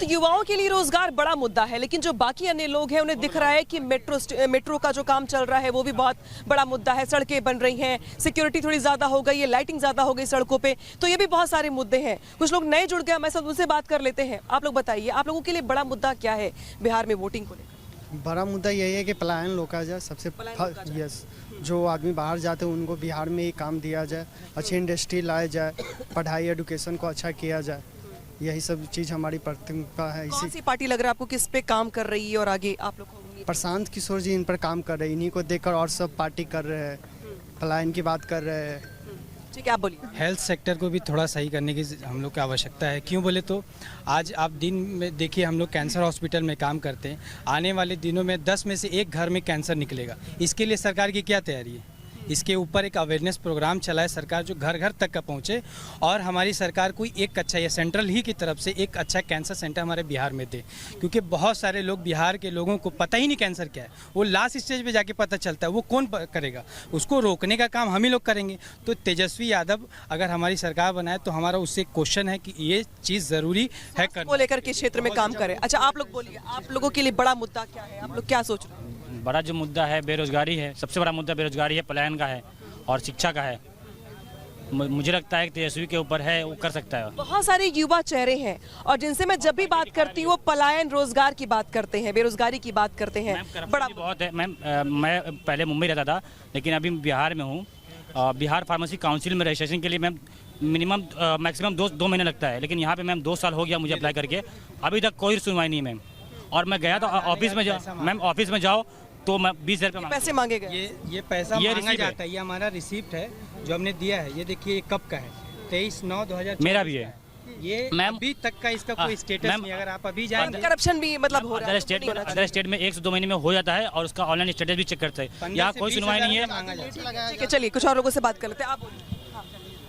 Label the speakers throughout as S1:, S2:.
S1: तो युवाओं के लिए रोजगार बड़ा मुद्दा है, लेकिन जो बाकी अन्य लोग हैं उन्हें दिख रहा है कि मेट्रो का जो काम चल रहा है वो भी बहुत बड़ा मुद्दा है। सड़कें बन रही हैं, सिक्योरिटी थोड़ी ज्यादा हो गई है, लाइटिंग ज्यादा हो गई सड़कों पे, तो ये भी बहुत सारे मुद्दे हैं। कुछ लोग नए जुड़ गए हमारे साथ, उनसे बात कर लेते हैं। आप लोग बताइए, आप लोगों के लिए बड़ा मुद्दा क्या है बिहार में वोटिंग को लेकर?
S2: बड़ा मुद्दा यही है कि पलायन रोका जाए। सबसे यस, जो आदमी बाहर जाते हैं उनको बिहार में ही काम दिया जाए, अच्छी इंडस्ट्री लाया जाए, पढ़ाई एजुकेशन को अच्छा किया जाए। यही सब चीज़ हमारी प्राथमिकता है।
S1: कौन सी पार्टी लग रहा है आपको किस पे काम कर रही है और आगे आप लोग?
S2: प्रशांत किशोर जी इन पर काम कर रहे हैं, इन्हीं को देखकर और सब पार्टी कर रहे हैं, पलायन की बात कर रहे हैं।
S1: ठीक है, आप बोलिए।
S3: हेल्थ सेक्टर को भी थोड़ा सही करने की हम लोग की आवश्यकता है। क्यों बोले तो आज आप दिन में देखिए, हम लोग कैंसर हॉस्पिटल में काम करते हैं, आने वाले दिनों में 10 में से एक घर में कैंसर निकलेगा। इसके लिए सरकार की क्या तैयारी है? इसके ऊपर एक अवेयरनेस प्रोग्राम चला है सरकार, जो घर घर तक का पहुँचे, और हमारी सरकार कोई एक अच्छा या सेंट्रल ही की तरफ से एक अच्छा कैंसर सेंटर हमारे बिहार में दे। क्योंकि बहुत सारे लोग, बिहार के लोगों को पता ही नहीं कैंसर क्या है, वो लास्ट स्टेज पे जाके पता चलता है। वो कौन करेगा? उसको रोकने का काम हम ही लोग करेंगे। तो तेजस्वी यादव अगर हमारी सरकार बनाए तो हमारा उससे क्वेश्चन है कि ये चीज़ ज़रूरी है
S1: को लेकर के क्षेत्र में काम करें। अच्छा, आप लोग बोलिए, आप लोगों के लिए बड़ा मुद्दा क्या है? आप लोग क्या सोच रहे हैं?
S4: बड़ा जो मुद्दा है बेरोजगारी है, सबसे बड़ा मुद्दा बेरोजगारी है, पलायन का है और शिक्षा का है। मुझे लगता है कि तेजस्वी के ऊपर है, वो कर सकता है।
S1: बहुत सारे युवा चेहरे हैं और जिनसे मैं जब भी बात करती हूँ वो पलायन, रोजगार की बात करते हैं, बेरोजगारी की बात करते हैं।
S4: बड़ा बहुत है मैम। मैं पहले मुंबई रहता था, लेकिन अभी बिहार में हूँ। बिहार फार्मेसी काउंसिल में रजिस्ट्रेशन के लिए मैम मिनिमम मैक्सिमम दो महीने लगता है, लेकिन यहाँ पे मैम 2 साल हो गया मुझे अप्लाई करके, अभी तक कोई सुनवाई नहीं मैम। और मैं गया था ऑफिस में, मैम ऑफिस में जाओ तो मैं 20,000 रुपये
S1: पैसे मांगेगा।
S3: ये पैसा मांगा जाता है। ये हमारा रिसिप्ट है जो हमने दिया है। ये देखिए, ये कब का है? 23/9/2024
S4: मेरा भी है।
S3: ये
S4: मैम
S3: अभी तक का इसका कोई स्टेटस नहीं। अगर आप अभी जाएंगे,
S1: करप्शन भी मतलब हो रहा है।
S4: अदर स्टेट में 1 से 2 महीने में हो जाता है और उसका ऑनलाइन स्टेटस भी चेक करते हैं। यहाँ कोई सुनवाई नहीं है।
S1: ठीक है, चलिए कुछ और लोगों से बात कर लेते हैं। आप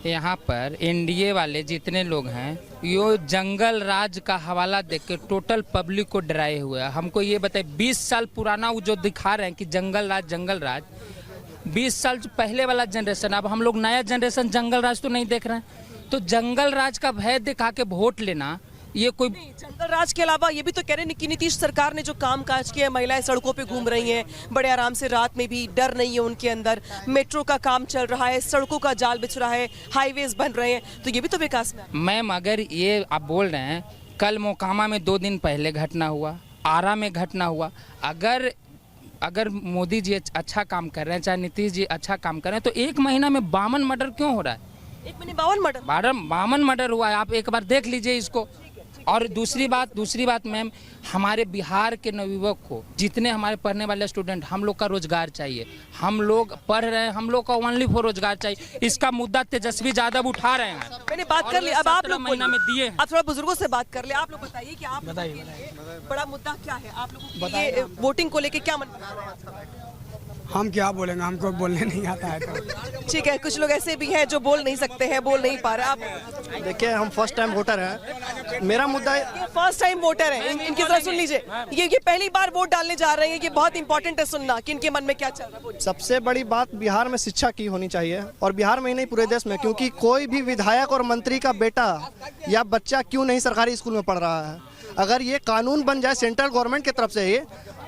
S5: यहाँ पर एनडीए वाले जितने लोग हैं, यो जंगल राज का हवाला देख के टोटल पब्लिक को डराए हुए हैं। हमको ये बताइए, 20 साल पुराना वो जो दिखा रहे हैं कि जंगल राज 20 साल पहले वाला जनरेशन, अब हम लोग नया जनरेशन जंगल राज तो नहीं देख रहे हैं। तो जंगल राज का भय दिखा के वोट लेना, ये कोई
S1: जंगल राज के अलावा ये भी तो कह रहे हैं कि नीतीश सरकार ने जो काम काज किया है, महिलाएं सड़कों पे घूम रही हैं बड़े आराम से, रात में भी डर नहीं है उनके अंदर, मेट्रो का काम चल रहा है, सड़कों का जाल बिछ रहा है, हाईवेज बन रहे हैं, तो ये भी तो विकास में।
S5: मैम, अगर ये आप बोल रहे हैं, कल मोकामा में 2 दिन पहले घटना हुआ, आरा में घटना हुआ, अगर मोदी जी अच्छा काम कर रहे हैं, चाहे नीतीश जी अच्छा काम कर रहे हैं, तो 1 महीना में 52 मर्डर क्यों हो रहा है?
S1: 1 महीने 52
S5: मर्डर हुआ है। आप एक बार देख लीजिए इसको। और दूसरी बात मैम, हमारे बिहार के नवयुवक को, जितने हमारे पढ़ने वाले स्टूडेंट, हम लोग का रोजगार चाहिए। हम लोग पढ़ रहे हैं, हम लोग का ओनली फॉर रोजगार चाहिए। इसका मुद्दा तेजस्वी यादव उठा रहे हैं।
S1: मैंने बात कर ली, अब आप लोग
S5: महीना में दिए।
S1: आप थोड़ा बुजुर्गों से बात कर ले। आप लोग बताइए कि आप बड़ा मुद्दा क्या है? आप लोगों को ये वोटिंग को लेके क्या मन?
S6: हम क्या बोलेंगे, हमको बोलने नहीं आता है। तो
S1: ठीक है, कुछ लोग ऐसे भी हैं जो बोल नहीं सकते हैं, बोल नहीं पा रहे। आप
S2: देखिए, हम फर्स्ट टाइम वोटर हैं। मेरा मुद्दा
S1: फर्स्ट टाइम वोटर है, इनकी तरह सुन लीजिए। ये पहली बार वोट डालने जा रहे हैं, ये बहुत इंपॉर्टेंट है सुनना कि इनके मन में क्या चल रहा है।
S2: सबसे बड़ी बात बिहार में शिक्षा की होनी चाहिए, और बिहार में ही नहीं पूरे देश में, क्योंकि कोई भी विधायक और मंत्री का बेटा या बच्चा क्यों नहीं सरकारी स्कूल में पढ़ रहा है। अगर ये कानून बन जाए सेंट्रल गवर्नमेंट की तरफ से ही,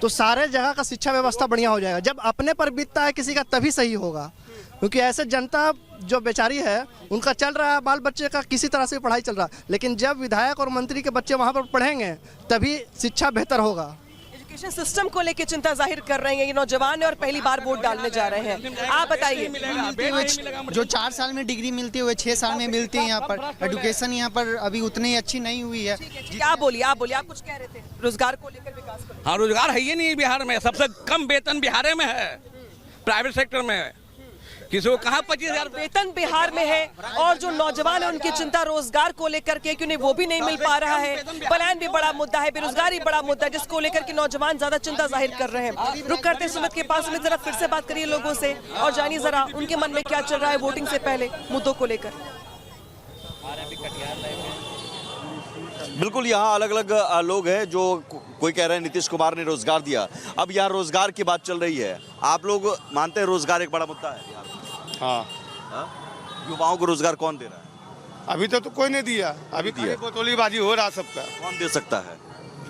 S2: तो सारे जगह का शिक्षा व्यवस्था बढ़िया हो जाएगा। जब अपने पर बीतता है किसी का, तभी सही होगा। क्योंकि ऐसे जनता जो बेचारी है, उनका चल रहा है, बाल बच्चे का किसी तरह से पढ़ाई चल रहा है, लेकिन जब विधायक और मंत्री के बच्चे वहाँ पर पढ़ेंगे तभी शिक्षा बेहतर होगा।
S1: एजुकेशन सिस्टम को लेकर चिंता जाहिर कर रहे हैं ये नौजवान और पहली बार वोट डालने जा रहे हैं। आप बताइए।
S7: जो 4 साल में डिग्री मिलती है वो 6 साल में मिलती है। यहाँ पर एजुकेशन यहाँ पर अभी उतनी अच्छी नहीं हुई है।
S1: क्या बोलिए, आप कुछ कह रहे थे रोजगार को लेकर, विकास को?
S8: हाँ, रोजगार है ही नहीं बिहार में। सबसे कम वेतन बिहार में है, प्राइवेट सेक्टर में। किसी को कहाँ 25,000
S1: वेतन बिहार में है, और जो नौजवान है उनकी चिंता रोजगार को लेकर के, क्यों नहीं वो भी नहीं मिल पा रहा है। पलायन भी बड़ा मुद्दा है, बेरोजगारी बड़ा मुद्दा है, जिसको लेकर के नौजवान ज्यादा चिंता जाहिर कर रहे हैं। रुक करते सुमित के पास। सुमित, जरा फिर से बात करिए लोगों से और जानिए जरा उनके मन में क्या चल रहा है वोटिंग से पहले मुद्दों को लेकर।
S9: बिल्कुल, यहाँ अलग अलग लोग हैं। जो कोई कह रहे हैं नीतीश कुमार ने रोजगार दिया, अब यहाँ रोजगार की बात चल रही है। आप लोग मानते हैं रोजगार एक बड़ा मुद्दा है बिहार में?
S10: हाँ।
S9: युवाओं को रोजगार कौन दे रहा है?
S10: अभी तो कोई नहीं दिया, अभी
S9: दिया।
S10: बोतलीबाजी हो रहा सबका।
S9: कौन दे सकता है?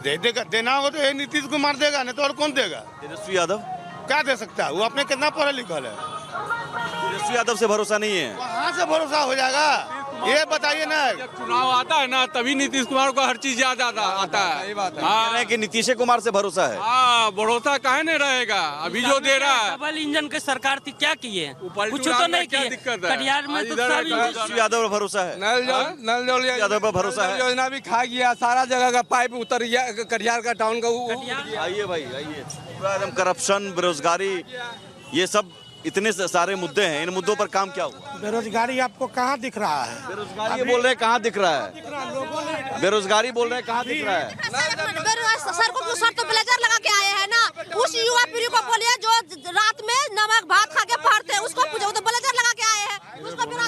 S10: दे देगा, देना होगा तो ये नीतीश कुमार देगा, नहीं तो और कौन देगा?
S9: तेजस्वी यादव।
S10: क्या दे सकता है? वो अपने कितना पढ़ा लिखल है,
S9: तेजस्वी यादव से भरोसा नहीं है।
S10: कहाँ से भरोसा हो जाएगा ये बताइए ना।
S11: जब चुनाव आता है ना तभी नीतीश कुमार को हर चीज याद आता है।
S9: कह रहे हैं कि नीतीश कुमार से भरोसा है।
S11: हाँ, भरोसा काहे नहीं रहेगा? अभी जो दे रहा है।
S12: डबल इंजन की सरकार थी, क्या किए? कुछ तो नहीं किए।
S11: दिक्कत है
S12: कटिहार में तो
S9: तेजस्वी यादव पर भरोसा है।
S11: नल जल
S9: यादव पर भरोसा है।
S11: योजना भी खा गया, सारा जगह का पाइप उतर गया कटिहार का टाउन का।
S9: आइए भाई आइए, पूरा एकदम करप्शन, बेरोजगारी, ये सब इतने सारे मुद्दे हैं। इन मुद्दों पर काम क्या हुआ?
S6: बेरोजगारी आपको कहाँ दिख रहा है?
S9: बेरोजगारी बोल रहे हैं कहाँ दिख रहा है? बेरोजगारी बोल रहे हैं कहाँ दिख रहा है?
S13: सर को सर तो ब्लेजर लगा के आए हैं ना, उस युवा पीढ़ी को बोलिए जो रात में नमक भात खा के पढ़ते हैं, उसको पूछो, तो ब्लेजर लगा के आए हैं, उसको
S9: बोल रहे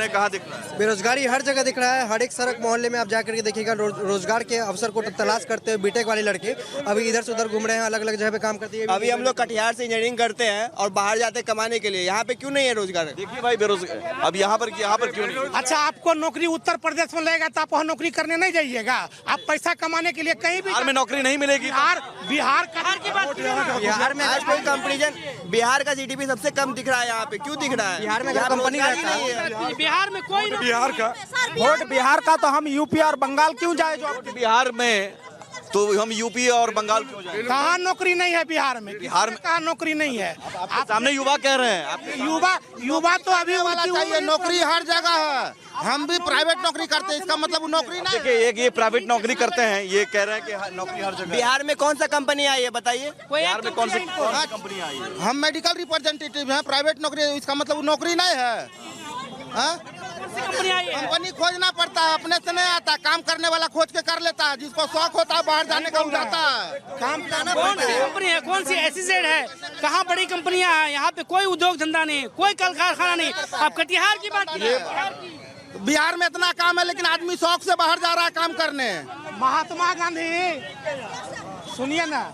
S9: हैं कहाँ दिख रहा है?
S2: बेरोजगारी हर जगह दिख रहा है। हर एक सड़क मोहल्ले में आप जाकर के देखिएगा, रोजगार के अवसर को तलाश करते हुए बीटेक वाले लड़के अभी इधर से उधर घूम रहे हैं, अलग अलग जगह पे काम करते हैं।
S7: अभी हम लोग कटिहार से इंजीनियरिंग करते हैं और बाहर जाते कमाने के लिए, यहाँ पे क्यों नहीं है रोजगार?
S9: देखिए भाई, बेरोजगार अब यहाँ पर क्यों नहीं?
S6: अच्छा, आपको नौकरी उत्तर प्रदेश में लगेगा तो आप वहाँ नौकरी करने नहीं जाइएगा। आप पैसा कमाने के लिए कहीं भी
S9: बिहार में नौकरी नहीं मिलेगी।
S6: बिहार की बात,
S7: बिहार में आज कोई कंपेरिजन, बिहार का जीडीपी सबसे कम दिख रहा है यहाँ पे। क्यों दिख रहा है? बिहार में कंपनी नहीं है।
S12: बिहार में कोई
S10: बिहार का
S7: वोट बिहार का तो हम यूपी और बंगाल क्यों जाए? जो
S9: बिहार में तो हम यूपी और बंगाल क्यों जाएं?
S6: कहाँ नौकरी नहीं है बिहार में?
S9: बिहार में
S6: कहाँ नौकरी नहीं है?
S9: आप सामने युवा कह रहे हैं। आप
S6: युवा तो अभी
S7: चाहिए, नौकरी हर जगह है। हम भी प्राइवेट नौकरी करते हैं, इसका मतलब नौकरी नहीं।
S9: देखिए, एक ये प्राइवेट नौकरी करते हैं, ये कह रहे हैं कि नौकरी हर जगह।
S7: बिहार में कौन सा कंपनी आई है बताइए?
S9: बिहार में कौन सी कंपनी आई है?
S7: हम मेडिकल रिप्रेजेंटेटिव हैं, प्राइवेट नौकरी, इसका मतलब नौकरी नहीं है। कंपनी खोजना पड़ता है, अपने से नहीं आता। काम करने वाला खोज के कर लेता है, जिसको शौक होता है बाहर जाने का जाता है।
S12: काम कौन सी कंपनी है, कौन सी एसईजेड है? कहाँ बड़ी कंपनियां हैं? यहाँ पे कोई उद्योग धंधा नहीं, कोई कल कारखाना नहीं। आप कटिहार की बात कीजिए।
S7: बिहार में इतना काम है लेकिन आदमी शौक से बाहर जा रहा है काम करने।
S6: महात्मा गांधी, सुनिए ना,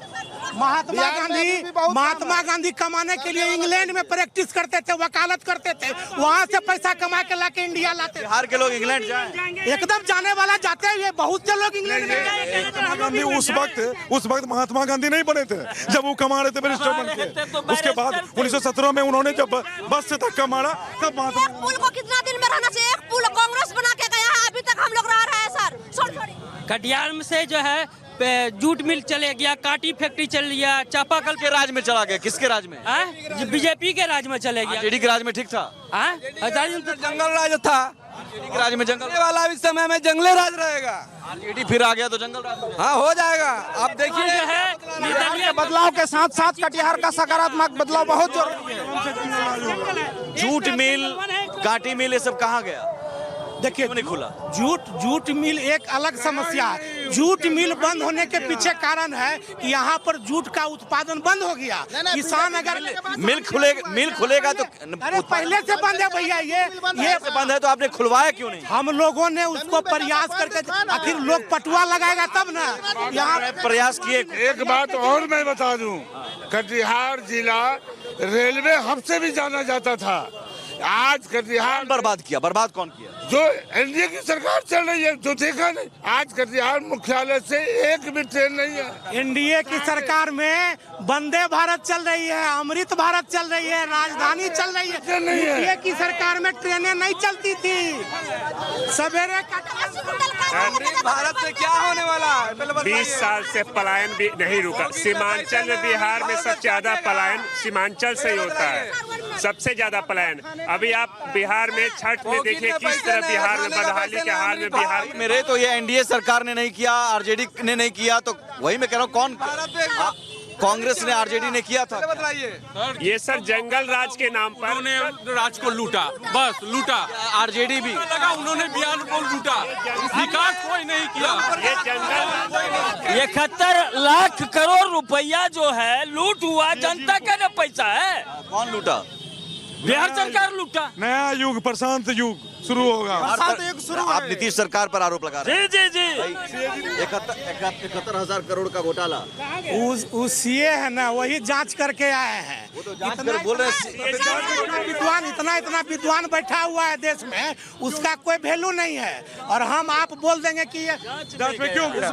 S6: महात्मा गांधी कमाने के लिए इंग्लैंड में प्रैक्टिस करते थे, वकालत करते थे, वहाँ से पैसा कमा के लाके इंडिया लाते।
S9: बिहार के लोग इंग्लैंड जाएं?
S6: एकदम जाने वाला जाते हुए बहुत से लोग इंग्लैंड में।
S10: उस वक्त महात्मा गांधी नहीं बने थे जब वो कमा रहे थे बैरिस्टर बन के। उसके बाद 1917 में उन्होंने जब बस से धक्का मारा तब महात्मा।
S13: पुल को कितना दिन में रहना चाहिए? एक पुल कांग्रेस बना के गया है, अभी तक हम लोग रह रहे हैं सर।
S12: कटिहार में से जो है जूट मिल चले गया, काटी फैक्ट्री चल गया, चापाकल
S9: के राज में चला गया। किसके राज में?
S12: बीजेपी के राज में चले गया।
S9: जेडी के राज में ठीक था।
S11: जंगल राज था।
S9: जेडी के राज में जंगल
S11: वाला भी समय में जंगली राज रहेगा।
S9: जेडी फिर आ गया तो जंगल राज।
S11: हाँ, हो जाएगा। आप देखिए
S12: जो है
S7: बदलाव के साथ साथ कटिहार का सकारात्मक बदलाव बहुत जरूरी है।
S9: जूट मिल, काटी मिल, ये सब कहाँ गया?
S6: देखिए,
S9: नहीं खुला।
S6: जूट मिल एक अलग समस्या है। जूट मिल बंद होने के पीछे कारण है कि यहाँ पर जूट का उत्पादन बंद हो गया। किसान अगर
S9: मिल खुलेगा तो
S6: अरे पहले से बंद है भैया, ये
S9: बंद है तो आपने खुलवाया क्यों नहीं?
S6: हम लोगों ने उसको प्रयास करके, आखिर लोग पटुआ लगाएगा तब ना। यहाँ
S9: प्रयास किए।
S10: एक बात और मैं बता दूं, कटिहार जिला रेलवे हब से भी जाना जाता था। आज कटिहार
S9: बर्बाद किया। बर्बाद कौन किया?
S10: जो एनडीए की सरकार चल रही है, जो देखा नहीं। आज कटिहार मुख्यालय से एक भी ट्रेन नहीं है।
S6: एनडीए की सरकार में वंदे भारत चल रही है, अमृत भारत चल रही है, राजधानी चल रही है। एनडीए की सरकार में ट्रेनें नहीं चलती थी। सवेरे
S11: अमृत भारत से क्या होने वाला है?
S14: 20 साल से पलायन भी नहीं रुका। सीमांचल में बिहार में सबसे ज्यादा पलायन सीमांचल से ही होता है, सबसे ज्यादा पलायन। अभी आप बिहार में छठ में देखिए किस तरह बिहार में बदहाली के हाल में बिहार
S9: मेरे तो ये एनडीए सरकार ने नहीं किया, आरजेडी ने नहीं किया, तो वही मैं कह रहा हूँ कौन? कांग्रेस ने, आरजेडी ने किया था।
S14: ये सर जंगल राज के नाम पर
S11: उन्होंने राज को लूटा, बस लूटा।
S9: आरजेडी भी
S11: लगा, उन्होंने बिहार को लूटा, विकास कोई नहीं किया।
S14: ये जंगल
S12: 71 लाख करोड़ रुपया जो है लूट हुआ, जनता का ना पैसा है।
S9: कौन लूटा?
S11: बिहार सरकार लुटा।
S10: नया युग, प्रशांत युग शुरू होगा।
S9: आप नीतीश सरकार पर आरोप लगा रहे हैं।
S11: जी जी जी।
S9: 71,000 करोड़ का घोटाला।
S6: उस सीए है ना, वही जांच करके आए हैं।
S9: वो तो जांच कर बोल रहे हैं।
S6: इतना विद्वान बैठा हुआ है देश में, उसका कोई वैल्यू नहीं है। और हम आप बोल देंगे कि
S10: जांच में क्यों गिरा?